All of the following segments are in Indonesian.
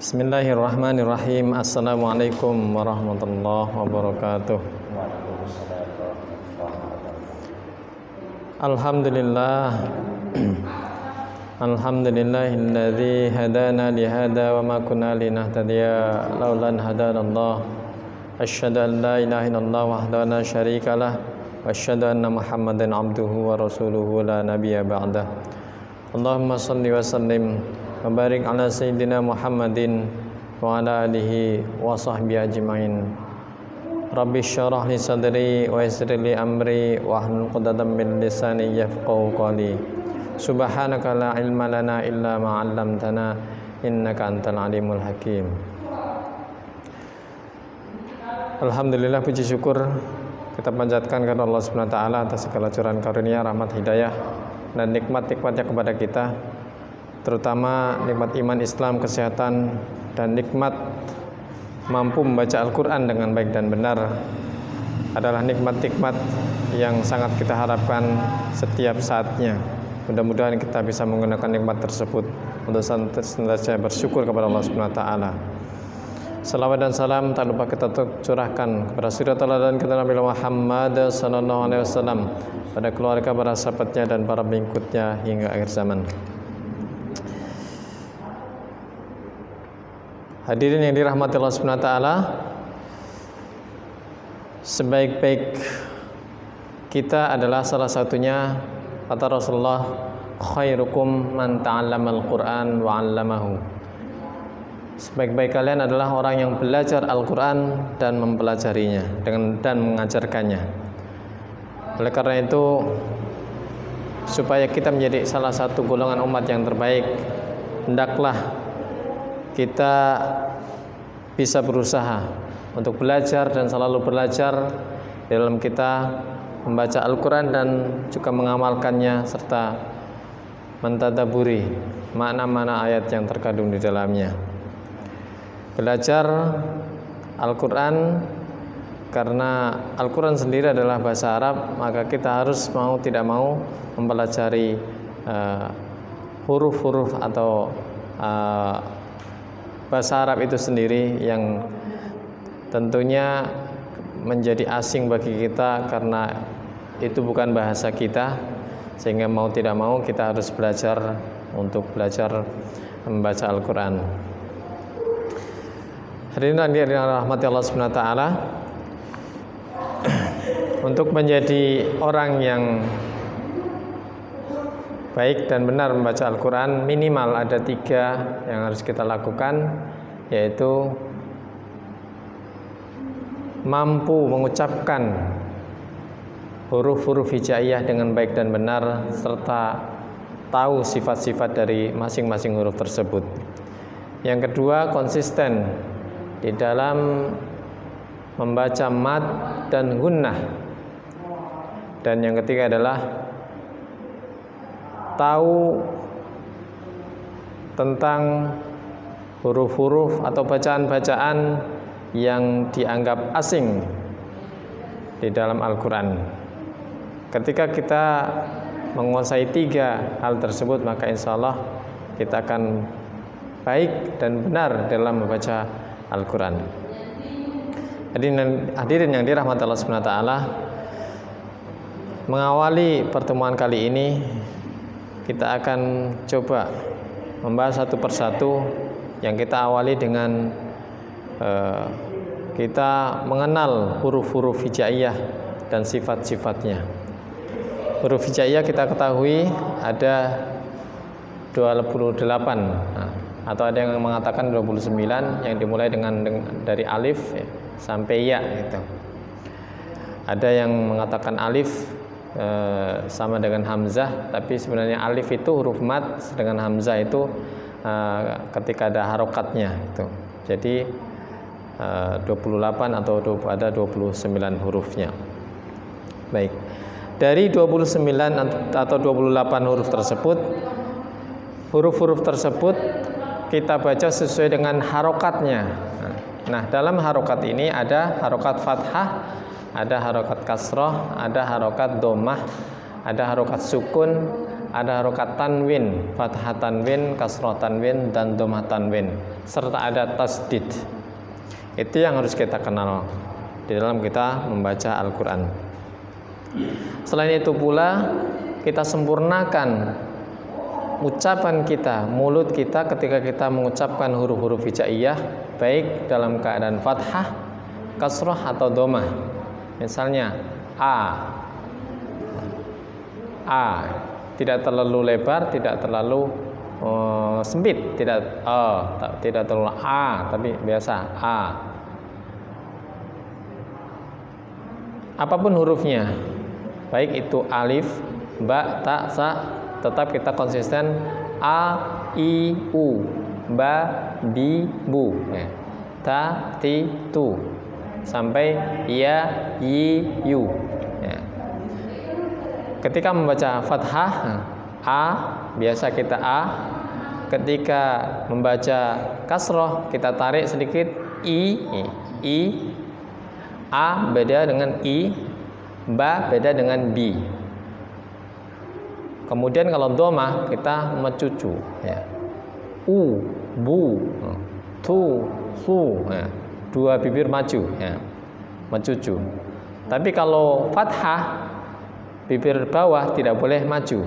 Bismillahirrahmanirrahim. Assalamualaikum warahmatullahi wabarakatuh. Alhamdulillah. Alhamdulillahilladzi hadana li hada wa ma kunna linahtadiya laula an hadanallah. Asyhadu an la ilaha illallah wahdahu la syarikalah wa asyhadu anna Muhammadan abduhu wa rasuluhu la nabiyya ba'dah. Allahumma shalli wa sallim wa barik ala sayyidina Muhammadin wa ala alihi wa sahbihi ajmain. Rabbi syrah li sadri wa yassir li amri wa hlul 'uqdatam min lisani yafqahu qawli. Subhanaka la ilma lana illa ma 'allamtana innaka antal alimul hakim. Alhamdulillah, puji syukur kita panjatkan kepada Allah Subhanahu wa taala atas segala curahan karunia, rahmat, hidayah dan nikmat-nikmatnya kepada kita, terutama nikmat iman, Islam, kesehatan, dan nikmat mampu membaca Al-Quran dengan baik dan benar adalah nikmat-nikmat yang sangat kita harapkan setiap saatnya. Mudah-mudahan kita bisa menggunakan nikmat tersebut untuk senantiasa bersyukur kepada Allah Subhanahu wa taala. Salawat dan salam tak lupa kita curahkan kepada suri teladan kita Nabi Muhammad sallallahu alaihi wasallam, pada keluarga, para sahabatnya dan para pengikutnya hingga akhir zaman. Hadirin yang dirahmati Allah Subhanahu wa taala, sebaik-baik kita adalah salah satunya kata Rasulullah, khairukum man ta'allamal Qur'an wa 'allamahu. Sebaik-baik kalian adalah orang yang belajar Al-Quran dan mempelajarinya dan mengajarkannya. Oleh karena itu, supaya kita menjadi salah satu golongan umat yang terbaik, hendaklah kita bisa berusaha untuk belajar dan selalu belajar dalam kita membaca Al-Quran dan juga mengamalkannya, serta mentadaburi makna-makna ayat yang terkandung di dalamnya. Belajar Al-Quran karena Al-Quran sendiri adalah bahasa Arab, maka kita harus mau tidak mau mempelajari huruf-huruf atau bahasa Arab itu sendiri yang tentunya menjadi asing bagi kita karena itu bukan bahasa kita, sehingga mau tidak mau kita harus belajar untuk belajar membaca Al-Quran. Hadirin yang dirahmati Allah Subhanahu wa taala, untuk menjadi orang yang baik dan benar membaca Al-Quran, minimal ada 3 yang harus kita lakukan, yaitu mampu mengucapkan huruf-huruf hijaiyah dengan baik dan benar, serta tahu sifat-sifat dari masing-masing huruf tersebut. Yang kedua, konsisten di dalam membaca mad dan gunnah. Dan yang ketiga adalah tahu tentang huruf-huruf atau bacaan-bacaan yang dianggap asing di dalam Al-Quran. Ketika kita menguasai 3 hal tersebut, maka insya Allah kita akan baik dan benar dalam membaca Al-Quran. Hadirin yang dirahmati Allah Subhanahu wa taala, mengawali pertemuan kali ini kita akan coba membahas satu persatu. Yang kita awali dengan kita mengenal huruf-huruf hijaiyah dan sifat-sifatnya. Huruf hijaiyah kita ketahui ada 28, atau ada yang mengatakan 29, yang dimulai dari alif sampai ya gitu. Ada yang mengatakan alif sama dengan hamzah, tapi sebenarnya alif itu huruf mad, sedangkan hamzah itu ketika ada harokatnya itu. Jadi 28 atau ada 29 hurufnya. Baik. Dari 29 atau 28 huruf tersebut, huruf-huruf tersebut kita baca sesuai dengan harokatnya. Nah, dalam harokat ini ada harokat fathah, ada harokat kasroh, ada harokat domah, ada harokat sukun, ada harokat tanwin, fathah tanwin, kasroh tanwin, dan dhammah tanwin, serta ada tasdid. Itu yang harus kita kenal di dalam kita membaca Al-Quran. Selain itu pula, kita sempurnakan ucapan kita, mulut kita ketika kita mengucapkan huruf-huruf hijaiyah, baik dalam keadaan fathah, kasroh, atau dhammah. Misalnya A tidak terlalu lebar, tidak terlalu sempit, tidak terlalu A, tapi biasa A. Apapun hurufnya, baik itu alif, ba, ta, sa, tetap kita konsisten A, I, U, ba, bi, bu, ta, ti, tu, sampai ya, yi, yu. Ketika membaca fathah, A, biasa kita A. Ketika membaca kasroh, kita tarik sedikit I. A beda dengan I, ba beda dengan bi. Kemudian kalau dhammah, kita mencucu, U, bu, tu, su, dua bibir maju, mencucu. Tapi kalau fathah, bibir bawah tidak boleh maju,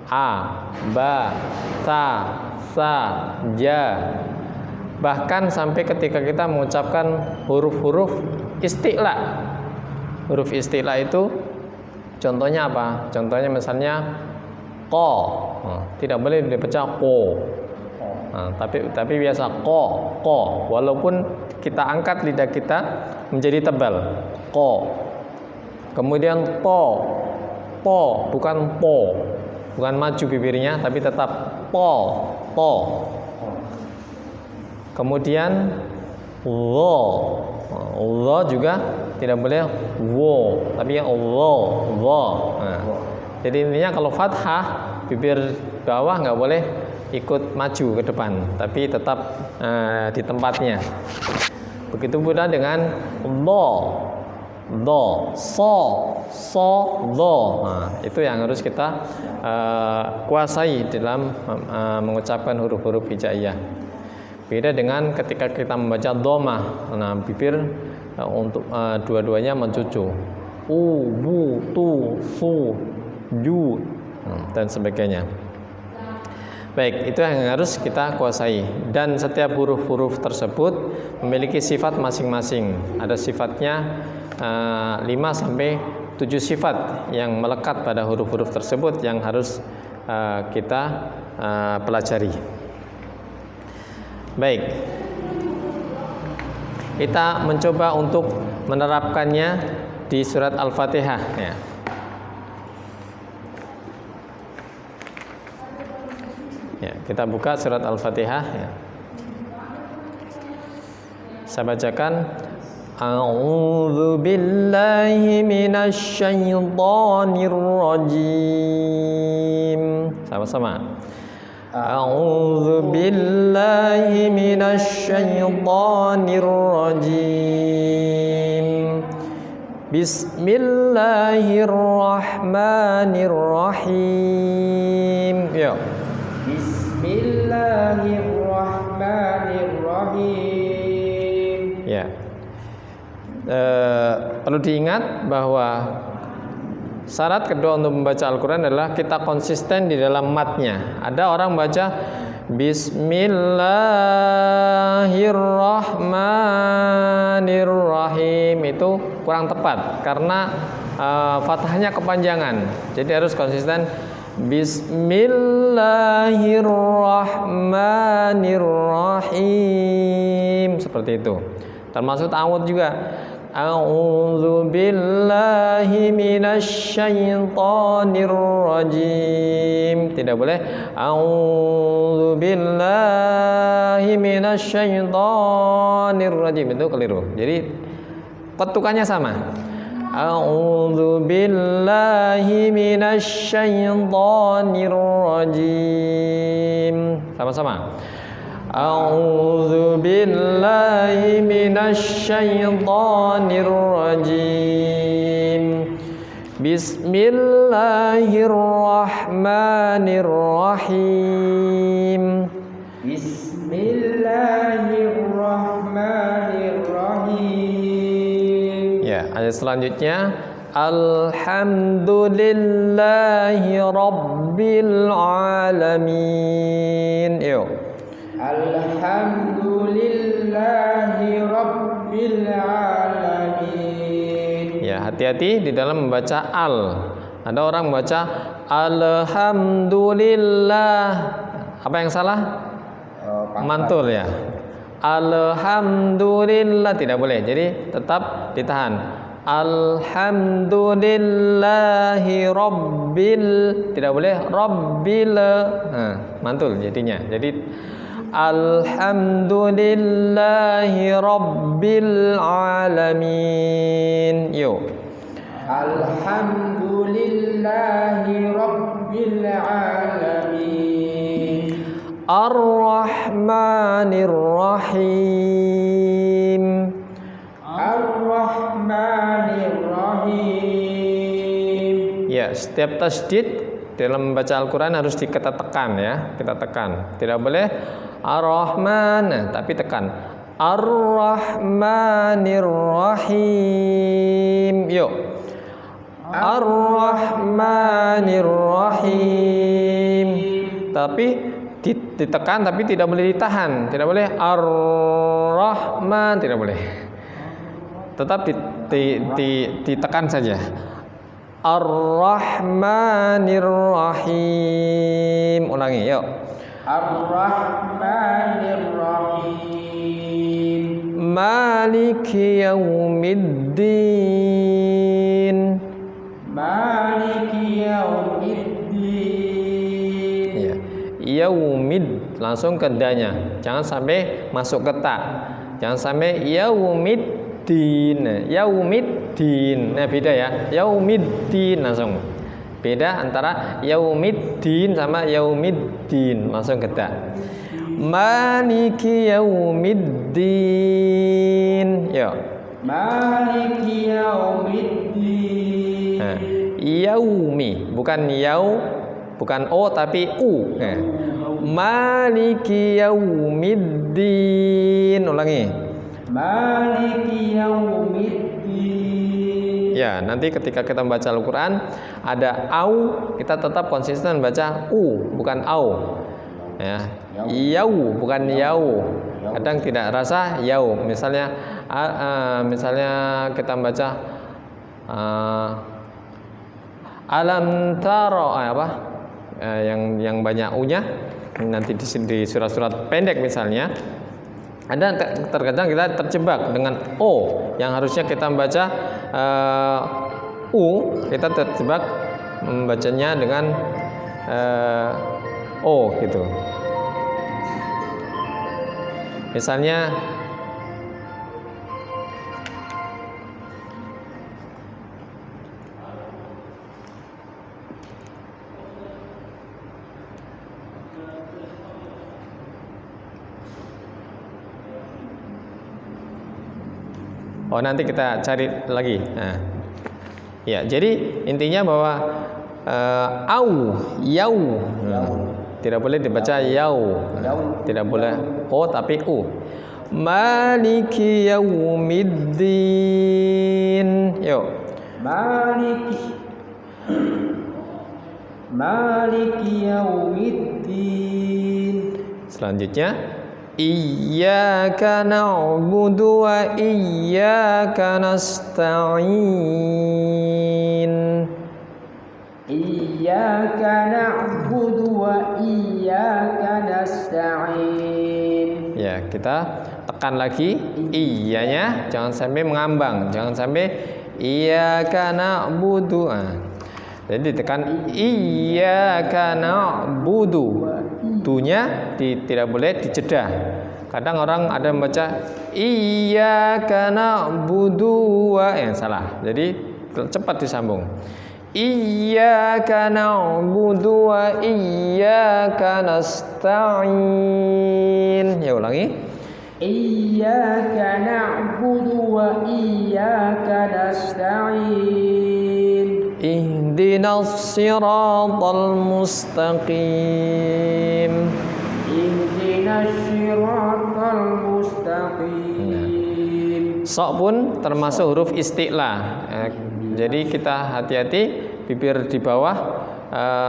A, ba, ta, sa, ja. Bahkan sampai ketika kita mengucapkan huruf-huruf isti'la. Huruf isti'la itu contohnya apa? Contohnya misalnya ko, tidak boleh dibaca ko. Tapi biasa ko, walaupun kita angkat lidah kita menjadi tebal, ko. Kemudian po, bukan po, bukan maju bibirnya, tapi tetap po. Kemudian lo juga tidak boleh wo, tapi yang wo. Jadi intinya kalau fathah, bibir bawah nggak boleh ikut maju ke depan, tapi tetap di tempatnya. Begitu pula dengan do, so, do. Itu yang harus kita kuasai dalam mengucapkan huruf-huruf hijaiyah. Beda dengan ketika kita membaca dhammah. Bibir untuk dua-duanya mencucu. U, bu, tu, su, ju, dan sebagainya. Baik, itu yang harus kita kuasai. Dan setiap huruf-huruf tersebut memiliki sifat masing-masing. Ada sifatnya 5 sampai 7 sifat yang melekat pada huruf-huruf tersebut yang harus kita pelajari. Baik, kita mencoba untuk menerapkannya di surat Al-Fatihah. Kita buka surat Al-Fatihah. Saya bacakan. A'udzu billahi minasy syaithanir rajim. Sama-sama. A'udzu billahi minasy syaithanir rajim. Bismillahirrahmanirrahim. Ya. Bismillahirrahmanirrahim. Ya. Perlu diingat bahwa syarat kedua untuk membaca Al-Quran adalah kita konsisten di dalam matnya. Ada orang baca Bismillahirrahmanirrahim, itu kurang tepat karena fathahnya kepanjangan. Jadi harus konsisten Bismillahirrahmanirrahim, seperti itu. Termasuk ta'awudz juga. A'udzu billahi minasy syaithanir rajim. Tidak boleh a'udzu billahi minasy syaithanir rajim, itu keliru. Jadi ketukannya sama. A'udzu billahi minasy syaithanir rajim. Sama-sama. A'udzu billahi minasy syaithanir rajim. Bismillahirrahmanirrahim. Bismillahirrahmanirrahim. Ya, ayat selanjutnya Alhamdulillahi Rabbil Alamin. Yuk. Alhamdulillahi Rabbil Alamin. Ya, hati-hati di dalam membaca al. Ada orang membaca Alhamdulillah. Apa yang salah? Mantul ya. Alhamdulillah tidak boleh. Jadi tetap ditahan. Alhamdulillahi Rabbil, tidak boleh Rabbil. Nah, mantul jadinya. Jadi Alhamdulillahi Rabbil Alamin. Yuk. Alhamdulillahi Rabbil Alamin. Ar-Rahmanir Rahim. Ar-Rahmanir Rahim. Ya, setiap tasydid dalam membaca Al-Quran harus kita tekan ya. Kita tekan. Tidak boleh Ar-Rahman, tapi tekan. Ar-Rahmanir Rahim. Yuk. Ar-Rahmanir Rahim. Tapi ditekan tapi tidak boleh ditahan. Tidak boleh Ar-Rahman, tidak boleh. Tetap ditekan saja. Ar-Rahmanir Rahim. Ulangi, yuk. Ar-Rahmanir Rahim. Maliki Yaumiddin. Maliki Yaumiddin. Ya. Yaumid, langsung ke danya. Jangan sampai masuk ke ta. Jangan sampai yaumiddin. Yaumiddin. Nah, beda ya. Yaumiddin langsung. Beda antara yaumiddin sama yaumiddin, langsung ke ta. Maliki Yaumiddin. Yo. Maliki Yaumiddin. Nah, yaumi, bukan yau, bukan o tapi u. Nah, Maliki Yaumiddin. Ulangi. Maliki Yaumiddin. Ya, nanti ketika kita membaca Al-Quran ada au, kita tetap konsisten baca u, bukan au. Ya, yau bukan yau. Kadang tidak rasa yau. Misalnya, misalnya kita membaca alam taro, apa? Yang banyak u-nya. Nanti di surat-surat pendek misalnya. Ada terkadang kita terjebak dengan o yang harusnya kita membaca u, kita terjebak membacanya dengan o gitu. Misalnya nanti kita cari lagi. Nah, ya, jadi intinya bahwa au, yau, tidak boleh dibaca yau, tidak boleh o tapi u. Maliki Yaumiddin. Yuk. Maliki Yaumiddin. Selanjutnya Iyyaka na'budu wa iyyaka nasta'in. Iyyaka na'budu wa iyyaka nasta'in. Ya, kita tekan lagi iyanya, jangan sampai mengambang, jangan sampai iyyaka na'budu. Jadi tekan iyyaka na'budu. Dunya tidak boleh dijeda. Kadang orang ada membaca iyyaka na'budu wa salah. Jadi cepat disambung. Iyyaka na'budu wa iyyaka nasta'in. Ya, ulangi. Iyyaka na'budu wa iyyaka nasta'in. ihdinas siratal mustaqim. ihdinas siratal mustaqim. Sok pun termasuk huruf isti'la. Jadi kita hati-hati, bibir di bawah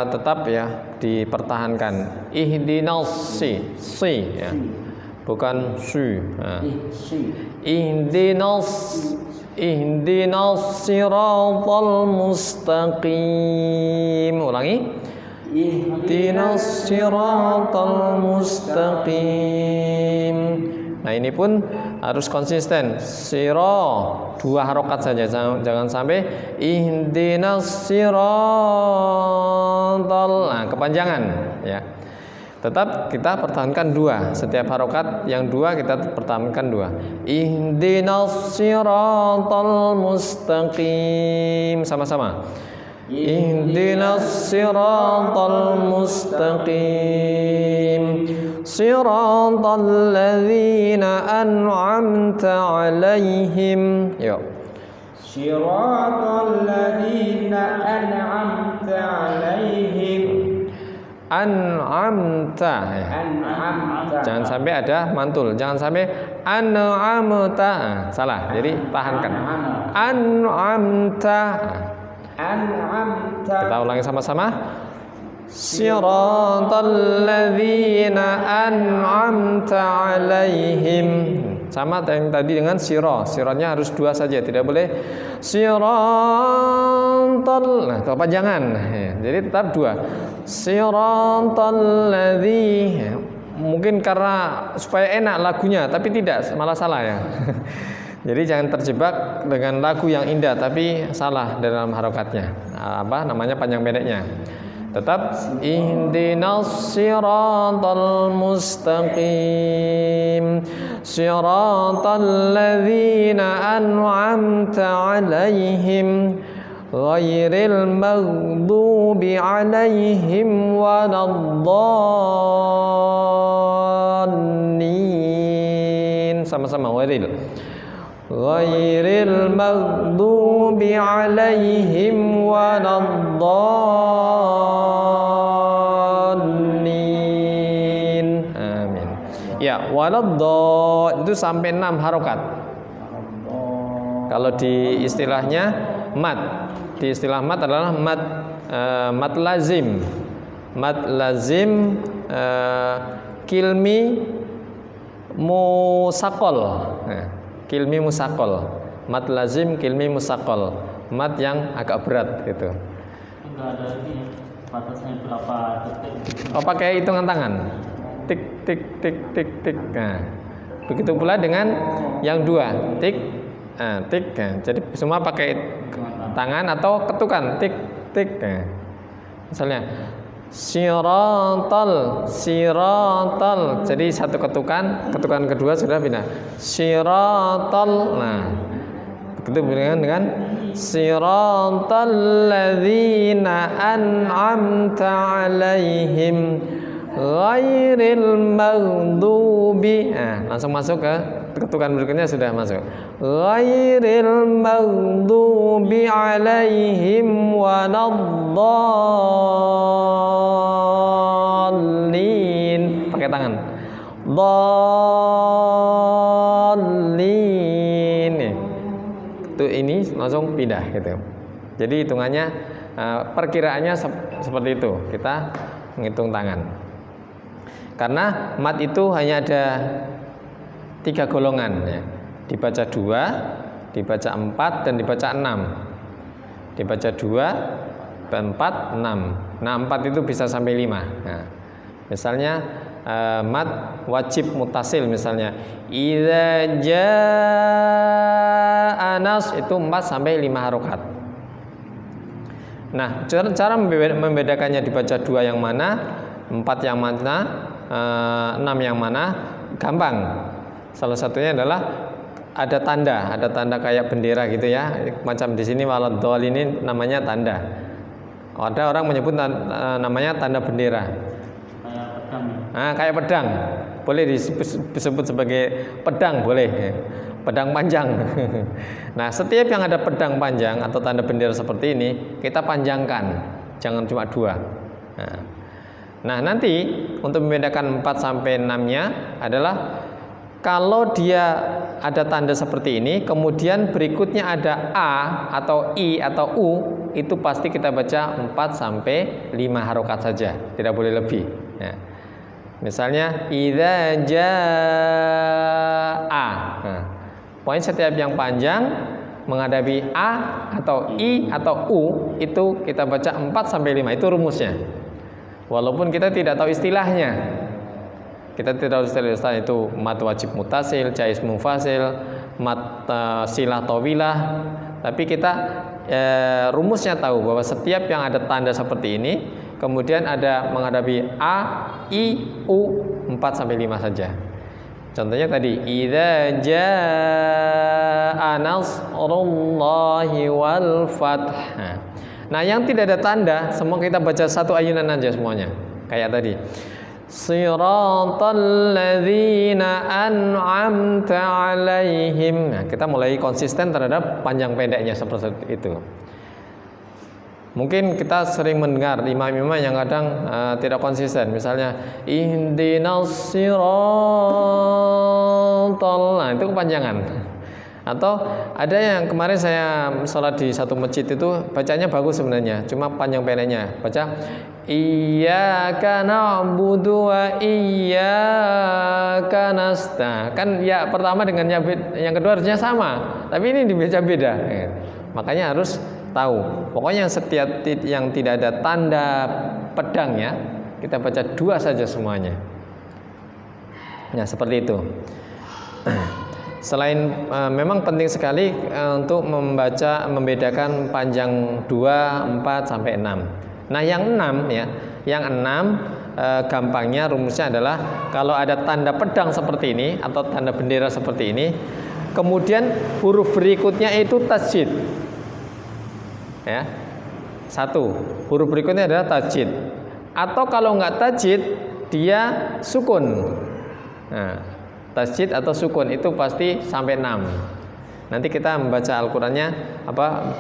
tetap ya dipertahankan. Ihdinas si ya. Bukan su. Ihdinas siratal mustaqim. Ulangi. Ihdinas siratal mustaqim. Nah, ini pun harus konsisten. Sira 2 harokat saja, jangan sampai ihdinas siratal. Nah, kepanjangan ya. Tetap kita pertahankan 2. Setiap harokat yang 2 kita pertahankan 2. Ihdinas siratal mustaqim. Sama-sama. Ihdinas siratal mustaqim. Siratal ladzina an'amta 'alaihim. Yuk. Siratal ladzina an'amta 'alaihim. An'amta ya. An'amta. Jangan sampai ada mantul, jangan sampai an'amta. Salah. Jadi tahankan. An'amta. An'amta. Kita ulangi sama-sama. Siratal ladzina an'amta 'alaihim. Sama yang tadi dengan siro. Sironya harus 2 saja, tidak boleh siratal. Nah, kepanjangan. Jadi tetap 2. Siratal ladzi. Mungkin karena supaya enak lagunya, tapi tidak, malah salah ya. Jadi jangan terjebak dengan lagu yang indah tapi salah dalam harokatnya. Apa namanya panjang pendeknya. Tetap ihdinas siratal mustaqim. Siratal ladzina an'amta 'alaihim ghairil maghdubi 'alaihim waladdallin. Sama-sama ghairil maghdubi 'alaihim waladdallin. Amin. Ya, waladdallin itu sampai 6 harokat. Kalau di istilahnya mad. Di istilah mad adalah mad lazim. Mad lazim kilmi musakol. Kilmi musakol. Mad lazim kilmi musakol. Mad yang agak berat gitu. Enggak ada ini batasnya berapa detik. Oh, pakai hitungan tangan. Tik tik tik tik tik. Nah, begitu pula dengan yang 2. Tik tik. Nah, jadi semua pakai tangan atau ketukan. Tik tik. Nah, misalnya siratal. Jadi satu ketukan kedua sudah pindah. Siratal. Nah, begitu dengan siratal ladzina an'amta 'alaihim ghairil maghdubi. Nah, langsung masuk ke ketukan berikutnya sudah masuk. Ghairil maghdubi 'alaihim waladdallin. Pakai tangan. Dallin. Itu ini langsung pindah gitu. Jadi hitungannya perkiraannya seperti itu. Kita menghitung tangan. Karena mat itu hanya ada 3 golongan ya. Dibaca 2, dibaca 4 dan dibaca 6. Dibaca 2, 4, 6. Nah, 4 itu bisa sampai 5. Nah, misalnya mat wajib mutasil misalnya idza jaa nas itu 4 sampai 5 harokat. Nah, cara membedakannya dibaca 2 yang mana, 4 yang mana, 6 yang mana, gampang. Salah satunya adalah ada tanda kayak bendera gitu ya. Macam di sini waladdallin ini namanya tanda. Ada orang menyebut namanya tanda bendera. Kayak pedang. Nah, kayak pedang. Boleh disebut sebagai pedang boleh. pedang panjang. Nah, setiap yang ada pedang panjang atau tanda bendera seperti ini kita panjangkan, jangan cuma 2. Nah, nanti untuk membedakan 4 sampai 6-nya adalah kalau dia ada tanda seperti ini, kemudian berikutnya ada A atau I atau U, itu pasti kita baca 4 sampai 5 harokat saja, tidak boleh lebih. Ya. Misalnya idza jaa. Nah, poin setiap yang panjang menghadapi A atau I atau U itu kita baca 4 sampai 5, itu rumusnya. Walaupun kita tidak tahu istilahnya. Kita tidak harus istilah itu mat wajib mutasil, jaiz mufasil, mat silah tawilah, tapi kita rumusnya tahu bahwa setiap yang ada tanda seperti ini, kemudian ada menghadapi A, I, U 4 sampai 5 saja. Contohnya tadi idza jaa nasrullahi wal fath. Nah, yang tidak ada tanda semua kita baca satu ayunan aja semuanya. Kayak tadi. Siratal ladzina an'amta 'alaihim. Nah, kita mulai konsisten terhadap panjang pendeknya seperti itu. Mungkin kita sering mendengar imam-imam yang kadang tidak konsisten. Misalnya ihdinas siratal. Nah, itu kepanjangan. Atau ada yang kemarin saya sholat di satu masjid itu bacanya bagus sebenarnya, cuma panjang pendeknya. Baca iyyaka na'budu wa iyyaka nasta'in. Kan ya pertama dengan yang kedua harusnya sama, tapi ini dibaca-beda. Makanya harus tahu. Pokoknya setiap yang tidak ada tanda pedangnya kita baca 2 saja semuanya. Nah, seperti itu. Selain memang penting sekali untuk membedakan panjang 2, 4 sampai 6. Nah, yang 6 ya, yang 6 gampangnya rumusnya adalah kalau ada tanda pedang seperti ini atau tanda bendera seperti ini, kemudian huruf berikutnya itu tasjid. Ya. 1, huruf berikutnya adalah tasjid. Atau kalau enggak tasjid, dia sukun. Nah, tasjid atau sukun itu pasti sampai 6. Nanti kita membaca Al-Qur'annya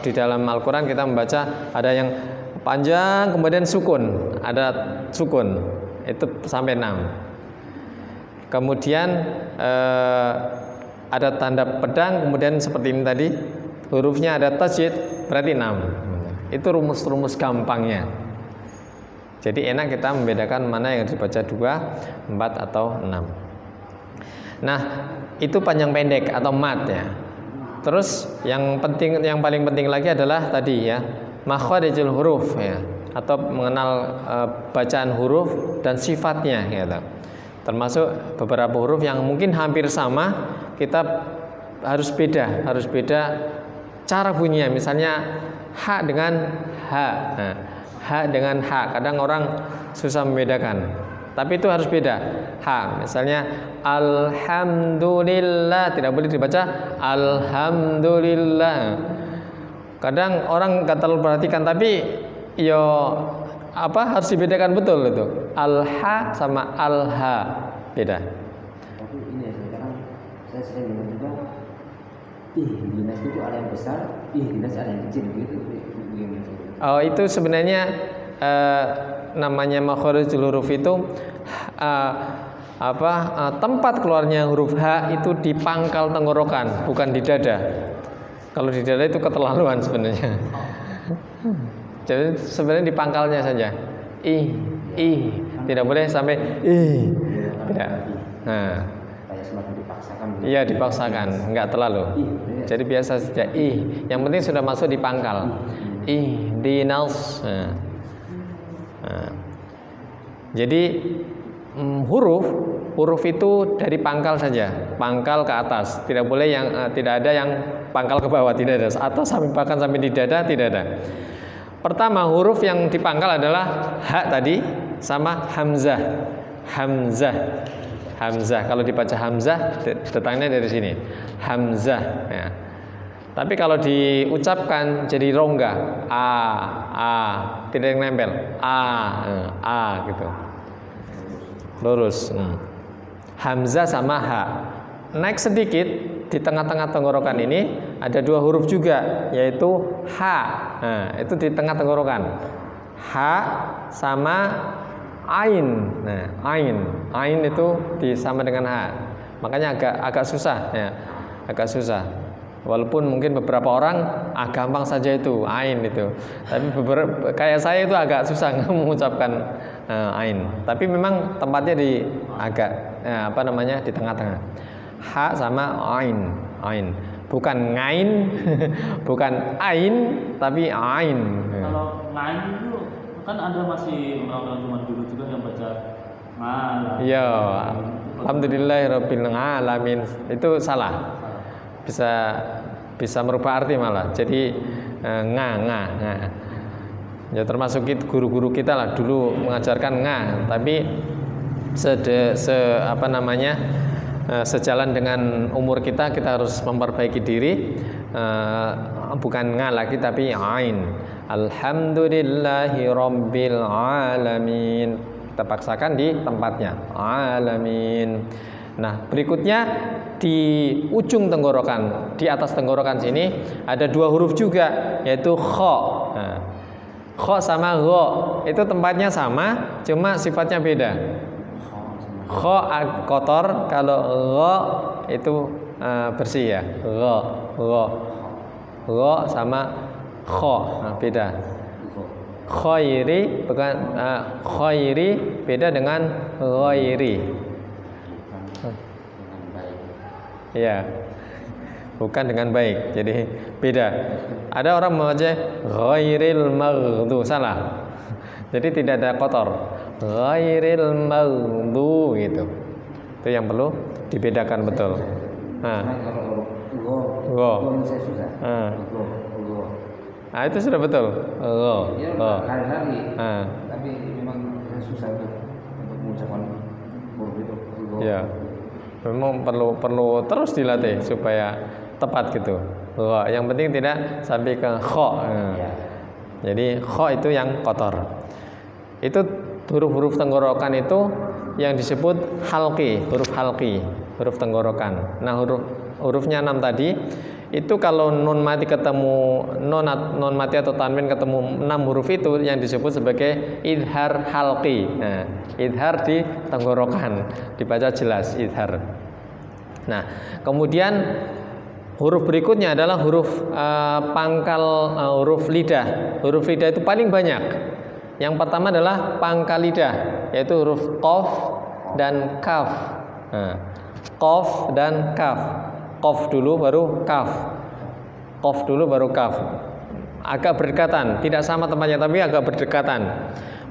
di dalam Al-Qur'an kita membaca ada yang panjang kemudian sukun, ada sukun itu sampai 6. Kemudian ada tanda pedang kemudian seperti ini tadi, hurufnya ada tasjid berarti 6. Itu rumus-rumus gampangnya. Jadi enak kita membedakan mana yang dibaca 2, 4 atau 6. Nah, itu panjang pendek atau mat ya. Terus yang paling penting lagi adalah tadi ya, makharijul huruf ya, atau mengenal bacaan huruf dan sifatnya gitu. Termasuk beberapa huruf yang mungkin hampir sama, kita harus beda cara bunyinya. Misalnya ha dengan ha. Nah, ha dengan ha. Kadang orang susah membedakan. Tapi itu harus beda. Ha, misalnya alhamdulillah tidak boleh dibaca alhamdulillah. Kadang orang nggak terlalu perhatikan, tapi harus dibedakan betul itu. Al-ha sama al-ha beda. Tapi ini ya, sekarang saya sering dengar juga dinas itu ada yang besar, dinas ada yang kecil gitu. Oh, itu sebenarnya namanya makharijul huruf itu tempat keluarnya huruf H itu di pangkal tenggorokan, bukan di dada. Kalau di dada itu keterlaluan sebenarnya. Jadi sebenarnya di pangkalnya saja. Tidak boleh sampai tidak. Nah, kayak semakin dipaksakan. Iya, dipaksakan, enggak terlalu. Jadi biasa saja Yang penting sudah masuk di pangkal. Dinas. Nah. Jadi huruf itu dari pangkal saja, pangkal ke atas. Tidak boleh tidak ada yang pangkal ke bawah, tidak ada. Atau bahkan sampai di dada tidak ada. Pertama, huruf yang dipangkal adalah ha tadi sama hamzah. Hamzah. Kalau dibaca hamzah datangnya dari sini. Hamzah ya. Tapi kalau diucapkan jadi rongga, tidak yang nempel, gitu, lurus. Hamzah sama ha, naik sedikit di tengah-tengah tenggorokan ini ada dua huruf juga, yaitu ha. Nah, itu di tengah tenggorokan. Ha sama ain. Nah, ain itu sama dengan ha. Makanya agak susah ya. Agak susah. Walaupun mungkin beberapa orang gampang saja itu ain itu. Tapi kayak saya itu agak susah mengucapkan ain. Tapi memang tempatnya di agak di tengah-tengah. Ha sama ain. Bukan ngain, bukan ain, tapi ain. Kalau ngain itu kan ada masih orang-orang zaman dulu juga yang baca ngalah. Ya, alhamdulillahirabbil alamin. Itu salah. Bisa merubah arti malah. Jadi nga. Ya termasuk guru-guru kita lah dulu mengajarkan nga, tapi sejalan dengan umur kita harus memperbaiki diri, bukan nga lagi tapi ain. Alhamdulillahirabbil alamin. Kita paksakan di tempatnya. Alamin. Nah, berikutnya di ujung tenggorokan, di atas tenggorokan sini ada dua huruf juga, yaitu kha. Nah, kha sama gha itu tempatnya sama, cuma sifatnya beda. Kha kotor, kalau gha itu bersih ya. Gha sama kha, nah, beda. Khairi bukan khairi, beda dengan ghairi. Ya, bukan dengan baik. Jadi beda. Ada orang membaca ghairil maghdu, salah. Jadi tidak ada kotor. Ghairil maghdu gitu. Itu yang perlu dibedakan betul. Nah, nah itu sudah betul. Tapi memang susah untuk mengucapkan huruf itu. Ya. Memang perlu terus dilatih supaya tepat gitu. Yang penting tidak sampai ke kha. Jadi kha itu yang kotor. Itu huruf-huruf tenggorokan itu yang disebut halqi, huruf tenggorokan. Nah, hurufnya 6 tadi itu kalau nun mati ketemu non mati atau tanwin ketemu 6 huruf itu yang disebut sebagai idhar halqi. Nah, idhar di tenggorokan, dibaca jelas idhar. Nah, kemudian huruf berikutnya adalah huruf pangkal, huruf lidah. Huruf lidah itu paling banyak. Yang pertama adalah pangkal lidah, yaitu huruf qaf dan kaf. Nah, qaf dan kaf. Qaf dulu baru kaf. Qaf dulu baru kaf. Agak berdekatan, tidak sama tempatnya tapi agak berdekatan.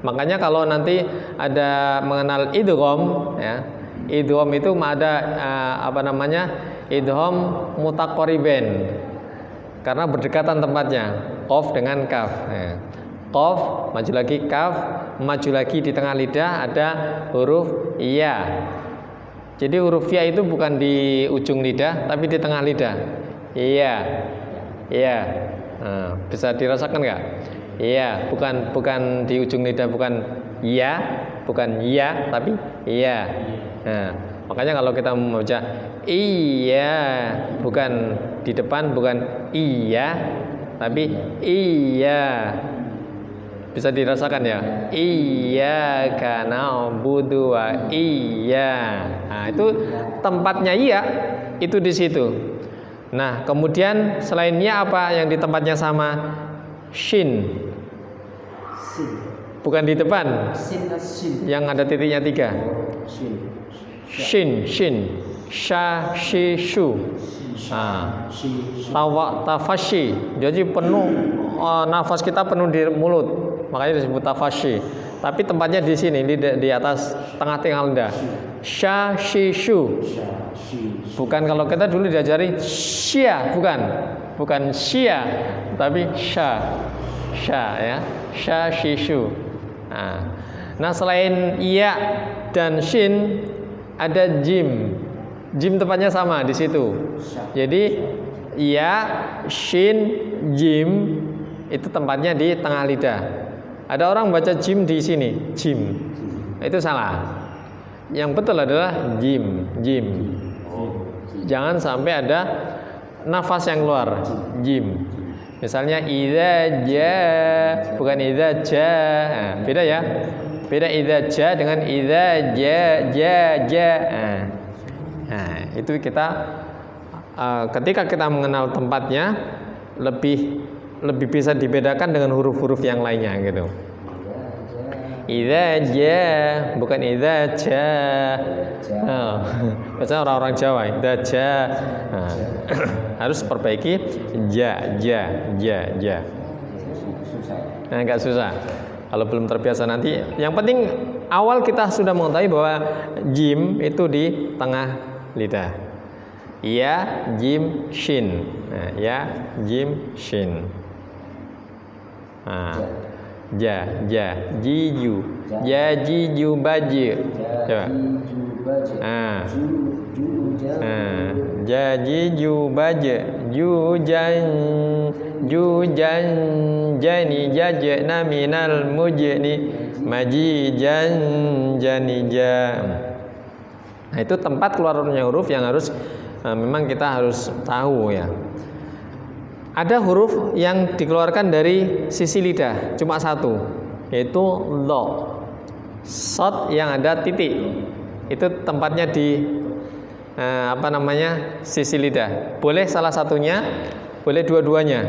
Makanya kalau nanti ada mengenal idgham ya. Idgham itu ada idgham mutaqaribain. Karena berdekatan tempatnya. Qaf dengan kaf. Ya. Qaf, maju lagi kaf, maju lagi di tengah lidah ada huruf ya. Jadi huruf ya itu bukan di ujung lidah, tapi di tengah lidah. Iya, nah, bisa dirasakan nggak? Iya, bukan di ujung lidah, bukan iya, tapi iya. Nah, makanya kalau kita membaca iya, bukan di depan, bukan iya, tapi iya. Bisa dirasakan ya. Iyyaka na'budu wa iya. Nah, itu tempatnya iya itu di situ. Nah, kemudian selainnya apa yang di tempatnya sama? Shin. Bukan di depan. Yang ada titiknya 3. Shin. Sha, shi, shu. Nah, tafashi. Jadi penuh nafas kita penuh di mulut. Makanya disebut tafashi. Tapi tempatnya di sini di atas tengah-tengah lidah. Sha, shi, shu. Bukan kalau kita dulu diajari syia, bukan syia, tapi sha ya. Sha, shi, shu. Nah, selain iya dan shin ada jim. Jim tempatnya sama di situ. Jadi iya, shin, jim itu tempatnya di tengah lidah. Ada orang baca jim di sini, jim. Itu salah. Yang betul adalah jim. Jangan sampai ada nafas yang keluar. Jim. Misalnya idza ja, bukan idza ja. Nah, beda ya. Beda idza ja dengan idza ja. Nah, itu kita ketika kita mengenal tempatnya lebih bisa dibedakan dengan huruf-huruf yang lainnya gitu. Idza ja, bukan idza ja. Biasanya orang-orang Jawa idza ja. Harus perbaiki ja. Nah, enggak susah. Kalau belum terbiasa nanti, yang penting awal kita sudah mengetahui bahwa jim itu di tengah lidah. Ya, jim, shin. Nah, ya, jim, shin. Nah, ja, jiju, ja, jiju, baju. Coba. Ja, jiju, baju. Jujan, jani, jajna minal mujni, majijan, janija. Nah, itu tempat keluarnya huruf yang harus memang kita harus tahu ya. Ada huruf yang dikeluarkan dari sisi lidah cuma satu, yaitu lo. Shot yang ada titik itu tempatnya di sisi lidah. Boleh salah satunya, boleh dua-duanya.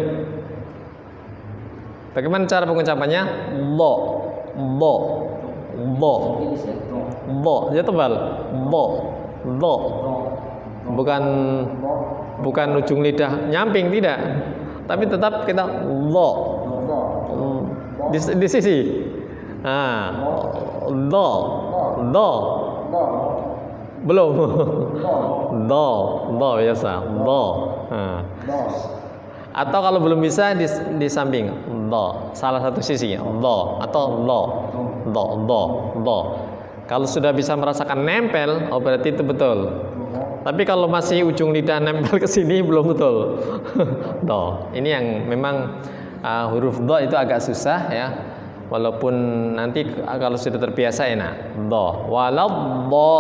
Bagaimana cara pengucapannya? Lo. Dia tebal. Lo. Bukan ujung lidah nyamping, tidak, tapi tetap kita lo di sisi. Lo belum lo biasa lo. Atau kalau belum bisa di samping lo, salah satu sisi lo atau lo. Kalau sudah bisa merasakan nempel, oh berarti itu betul. Tapi kalau masih ujung lidah nempel ke sini belum betul. Do. Ini yang memang huruf do itu agak susah ya. Walaupun nanti kalau sudah terbiasa enak. Do. Waladdo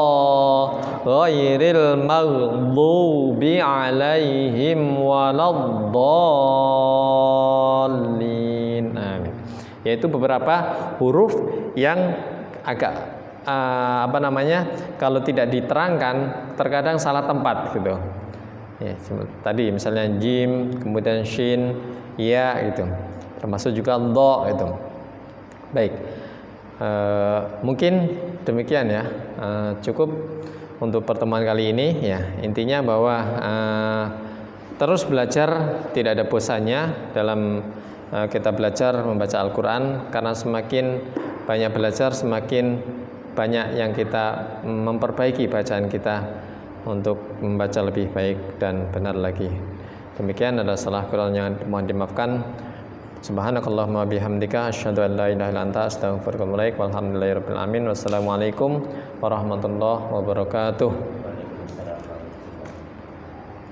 ghairil maghdubi alaihim waladdallin. Amin. Yaitu beberapa huruf yang agak kalau tidak diterangkan terkadang salah tempat gitu ya. Tadi misalnya jim, kemudian shin, ya gitu, termasuk juga do gitu. Baik, mungkin demikian ya, cukup untuk pertemuan kali ini ya. Intinya bahwa terus belajar, tidak ada bosannya dalam kita belajar membaca Al-Quran, karena semakin banyak belajar semakin banyak yang kita memperbaiki bacaan kita untuk membaca lebih baik dan benar lagi. Demikian adalah salah kurang yang mohon dimaafkan. Subhanakallahumma bihamdika asyhadu an la ilaha illa anta astaghfiruka wa atubu ilaik. Walhamdulillahirabbil alamin. Wassalamualaikum warahmatullahi wabarakatuh.